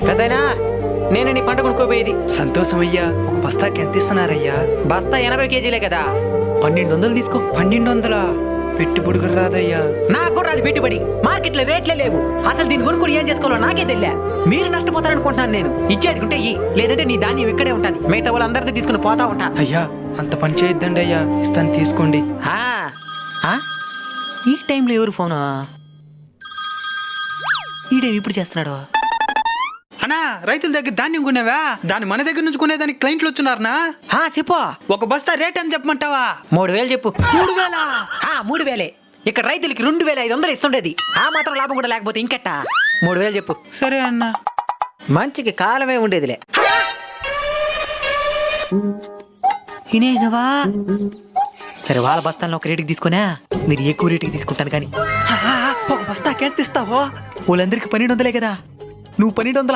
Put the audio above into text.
పెద్దయినా నేను నీ పంట కొనుక్కోపోయేది. సంతోషం అయ్యా. ఒక బస్తాకి ఎంత ఇస్తున్నారయ్యా? బస్తా 80 కేజీలే కదా. 1200 తీసుకో. 1200 పెట్టుబడి కూడా రాదయ్యా. నాకు కూడా అది పెట్టుబడి. మార్కెట్లో రేట్లే లేవు. అసలు దీన్ని కొనుక్కుని ఏం చేసుకోవాలో నాకే తెలియా. మీరు నష్టపోతారనుకుంటున్నాను నేను. ఇచ్చేడుకుంటే లేదంటే నీ ధాన్యం ఇక్కడే ఉంటుంది. మిగతా వాళ్ళందరితో తీసుకుని పోతా ఉంటా. అయ్యా అంత పని చేయొద్దండి అయ్యా. ఇస్తాను తీసుకోండి. ఈ టైంలో ఎవరు ఫోనా? ఈడేవి ఇప్పుడు చేస్తున్నాడు? అన్నా రైతుల దగ్గర ధాన్యం కొనేవా? దాన్ని మన దగ్గర నుంచి కొనేదానికి క్లయింట్లు వచ్చున్నారనా? చెప్పు. ఒక బస్తా రేట్ అని చెప్పమంటావా? 3000 చెప్పు. 3000? 3000. ఇక్కడ రైతులకి 2500 ఇస్తుండేది. ఆ మాత్రం లాభం కూడా లేకపోతే ఇంకెట్టా? 3000 చెప్పు. సరే అన్న. మంచికి కాలమే ఉండేదిలే. ఇనేనవా? సరే వాళ్ళ బస్తాలను ఒక రేటుకి తీసుకున్నా, మీరు ఎక్కువ రేటుకి తీసుకుంటాను కానీ. ఒక బస్తాకి ఎంత ఇస్తావో? వాళ్ళందరికి 1200 కదా. నువ్వు 1200